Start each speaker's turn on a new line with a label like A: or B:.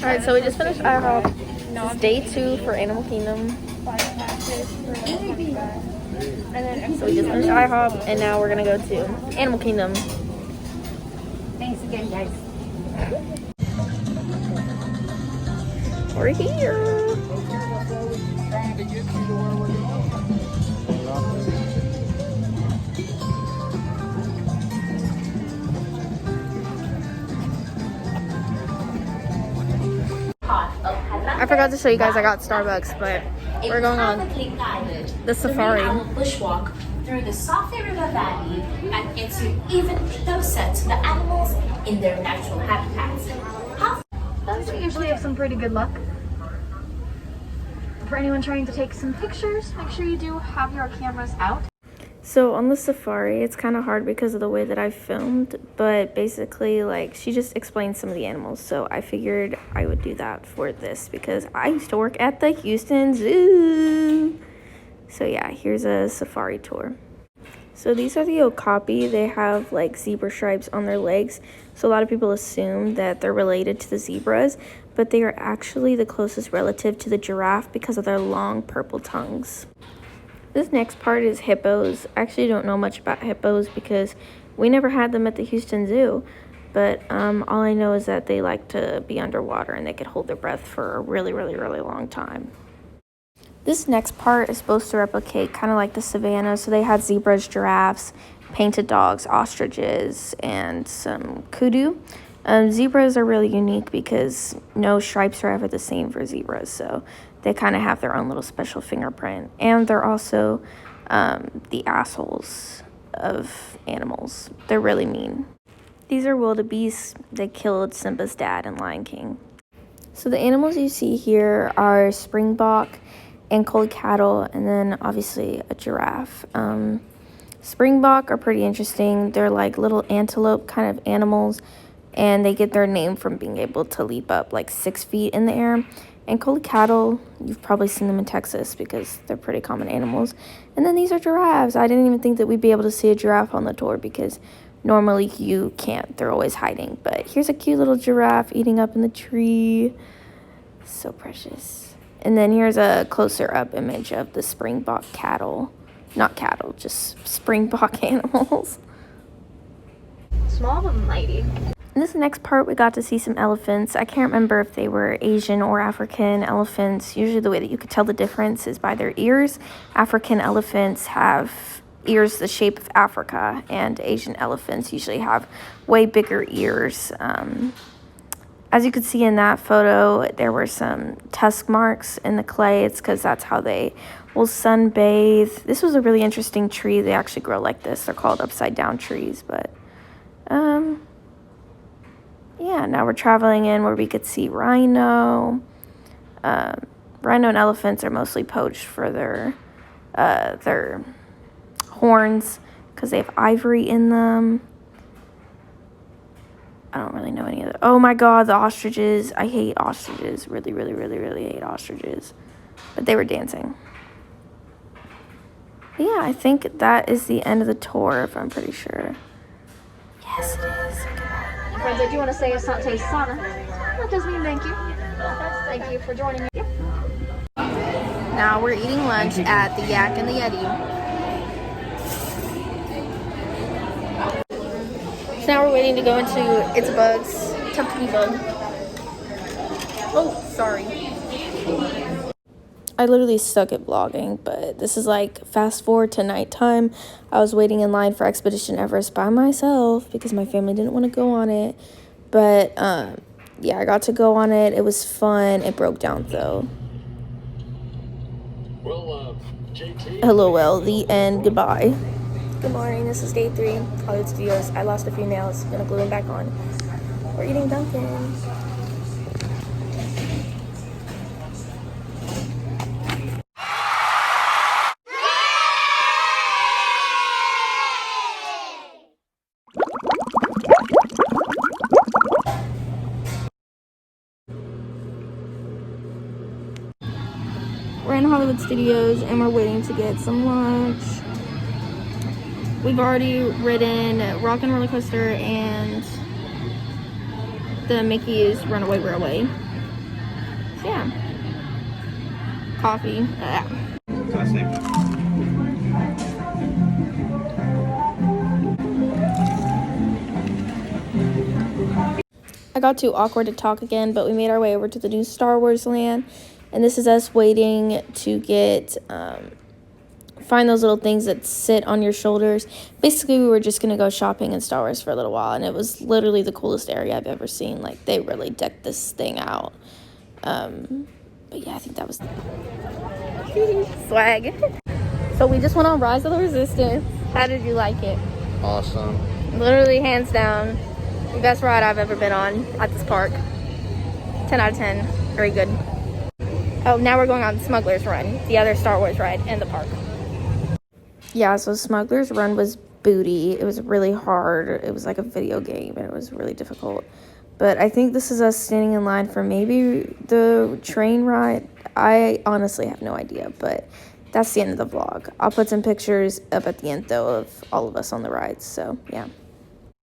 A: Alright, so we just finished IHOP. This is day 2 for Animal Kingdom. So we just finished IHOP, and now we're gonna go to Animal Kingdom.
B: Thanks again, guys.
A: We're here. I forgot to show you guys I got Starbucks, but we're going on the safari.
C: Bushwalk through the Safi River Valley and gets you even closer to the animals in their natural habitats.
B: Those usually have some pretty good luck. For anyone trying to take some pictures, make sure you do have your cameras out.
A: So on the safari, it's kind of hard because of the way that I filmed, but basically, like, she just explained some of the animals, so I figured I would do that for this because I used to work at the Houston Zoo. So yeah, here's a safari tour. So these are the okapi. They have like zebra stripes on their legs, so a lot of people assume that they're related to the zebras, but they are actually the closest relative to the giraffe because of their long purple tongues. This next part is hippos. I actually don't know much about hippos because we never had them at the Houston Zoo, but all I know is that they like to be underwater and they could hold their breath for a really, really, really long time. This next part is supposed to replicate kind of like the savannah, so they had zebras, giraffes, painted dogs, ostriches, and some kudu. Zebras are really unique because no stripes are ever the same for zebras, so they kind of have their own little special fingerprint. And they're also the assholes of animals. They're really mean. These are wildebeests. They killed Simba's dad in Lion King. So the animals you see here are springbok and cold cattle, and then obviously a giraffe. Springbok are pretty interesting. They're like little antelope kind of animals, and they get their name from being able to leap up like 6 feet in the air. And cold cattle, you've probably seen them in Texas because they're pretty common animals. And then these are giraffes. I didn't even think that we'd be able to see a giraffe on the tour because normally you can't. They're always hiding. But here's a cute little giraffe eating up in the tree. So precious. And then here's a closer up image of the springbok cattle. Not cattle, just springbok animals.
B: Small but mighty.
A: In this next part, we got to see some elephants. I can't remember if they were Asian or African elephants. Usually the way that you could tell the difference is by their ears. African elephants have ears the shape of Africa, and Asian elephants usually have way bigger ears. As you could see in that photo, there were some tusk marks in the clay. It's because that's how they will sunbathe. This was a really interesting tree. They actually grow like this. They're called upside down trees, but yeah, now we're traveling in where we could see rhino. Rhino and elephants are mostly poached for their horns because they have ivory in them. I don't really know any of the... Oh my god, the ostriches. I hate ostriches. Really, really, really, really hate ostriches. But they were dancing. But yeah, I think that is the end of the tour, if I'm pretty sure. Yes, it is.
B: Friends, I do want to say Asante Sana. That does mean thank you. Thank you for joining me.
A: Now we're eating lunch at the Yak and the Yeti. So now we're waiting to go into It's a Bugs, Tumpty Bug. Oh, sorry. I literally suck at vlogging, but this is like fast forward to nighttime. I was waiting in line for Expedition Everest by myself because my family didn't want to go on it. But yeah, I got to go on it. It was fun. It broke down though.
D: Well, JT.
A: LOL, the end. Goodbye. Good morning. This is day 3. Hollywood Studios. I lost a few nails. Gonna glue them back on. We're eating Dunkin'. We're in Hollywood Studios and we're waiting to get some lunch. We've already ridden Rock and Roller Coaster and the Mickey's Runaway Railway. yeah. Coffee.
E: Can I say?
A: I got too awkward to talk again, but we made our way over to the new Star Wars land, and this is us waiting to get find those little things that sit on your shoulders. Basically, we were just gonna go shopping in Star Wars for a little while, and it was literally the coolest area I've ever seen. Like, they really decked this thing out. But yeah, I think that was swag. So we just went on Rise of the Resistance. How did you like it?
E: Awesome.
A: Literally, hands down, the best ride I've ever been on at this park. 10 out of 10. Very good. Oh, now we're going on Smuggler's Run, the other Star Wars ride in the park. Yeah, so Smuggler's Run was booty. It was really hard. It was like a video game, and it was really difficult. But I think this is us standing in line for maybe the train ride. I honestly have no idea, but that's the end of the vlog. I'll put some pictures up at the end, though, of all of us on the rides. So, yeah.